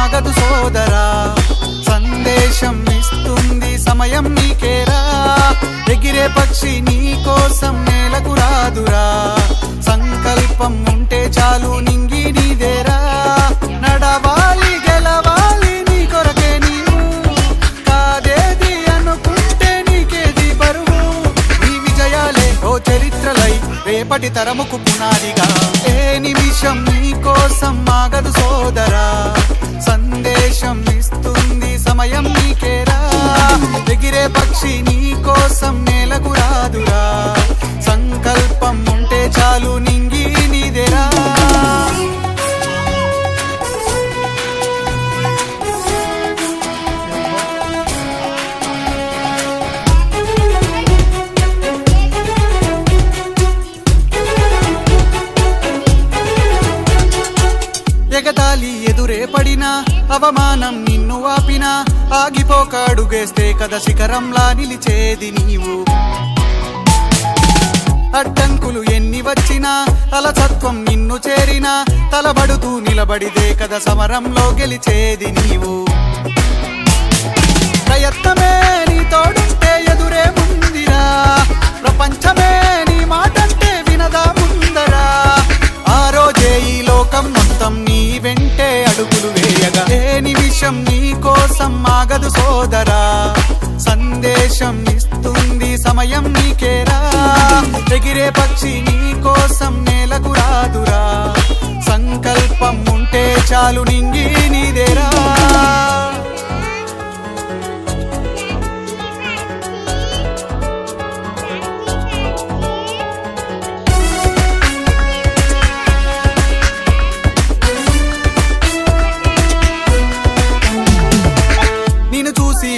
ఆగదు సోదరా, సందేశం ఇస్తుంది సమయం నీకేరా. ఎగిరే పక్షి నీ కోసం నేలకు రాదురా, సంకల్పం ఉంటే చాలు నింగి నీదేరా. నడవాలి గెలవాలి నీ కొరకే నీవు, కాదేది అనుకుంటే నీకేది బరువు. నీ విజయాలే ఓ చరిత్రలై రేపటి తరముకు పునాదిగా. ఏ నిమిషం నీ కోసం ఆగదు సోదరా, సందేశం ఇస్తుంది సమయం నీకేరా. ఎగిరే పక్షి నీ కోసం నేలకు రాదురా, సంకల్పం ఉంటే చాలు నింగి నీదేరా. ఎగతాళి ఎదురే పడినా, అవమానం నిన్ను ఆపినా, ఆగిపోక అడుగేస్తే కదా శిఖరంలా నిలిచేది నీవు. అడ్డంకులు ఎన్ని వచ్చినా, అలసత్వం నిన్ను చేరినా, తలబడుతూ నిలబడిదే కదా సమరంలో గెలిచేది నీవు. ప్రయత్నమే నీ తోడుంటే ఎదురే ముందిరా, ప్రపంచమే నీ మాటంటే వినదా ముందరా. ఆ రోజే ఈ లోకం మొత్తం నీ వెంటే అడుగులు వేయగా. ఏ నిమిషం నీ కోసం ఆగదు సోదరా, సందేశం ఇస్తుంది సమయం నీకేరా. ఎగిరే పక్షి నీ కోసం నేలకు రాదురా, సంకల్పం ఉంటే చాలు నింగి నీదేరా.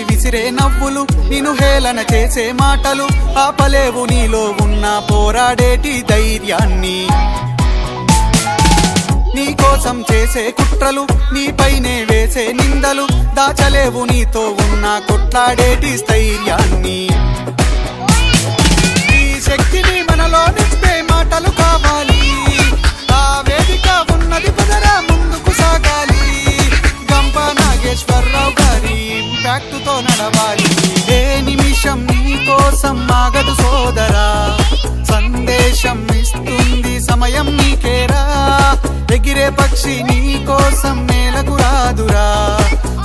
విసిరే నవ్వులు, నిన్ను హేళన చేసే మాటలు, ఆపలేవు నీలో ఉన్న పోరాడేటి ధైర్యాన్ని. నీ కోసం చేసే కుట్రలు, నీపైనే వేసే నిందలు, దాచలేవు నీతో ఉన్న కొట్లాడేటి స్థైర్యాన్ని. ఈ శక్తిని మనలో నింపే మాటలు కావాలి, ఆ వేదిక ఉన్నది పదరా ముందుకు సాగాలి. గంప నాగేశ్వరరావు గారి ఇంపాక్ట్ తో నడవాలి. ఏ నిమిషం నీ కోసం ఆగదు సోదరా, సందేశం ఇస్తుంది సమయం నీకేరా. ఎగిరే పక్షి నీ కోసం నేలకు రాదురా,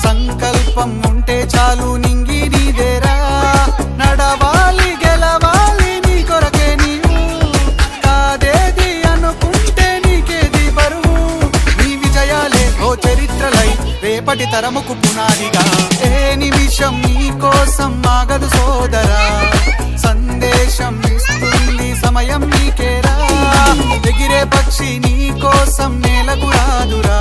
సంకల్పం ఉంటే చాలు నింగి నీదేరా. నడవాలి గెలవాలి నీ కొరకే నీవు, కాదేది అనుకుంటే నీకేది బరువు. నీ విజయాలే ఓ చరిత్రలై రేపటి తరముకు పునాదిగా. ఏ నిమిషం నీ కోసం ఆగదు సోదరా, సందేశం ఇస్తుంది సమయం నీకేరా. ఎగిరే పక్షి నీ కోసం నేలకు రాదురా,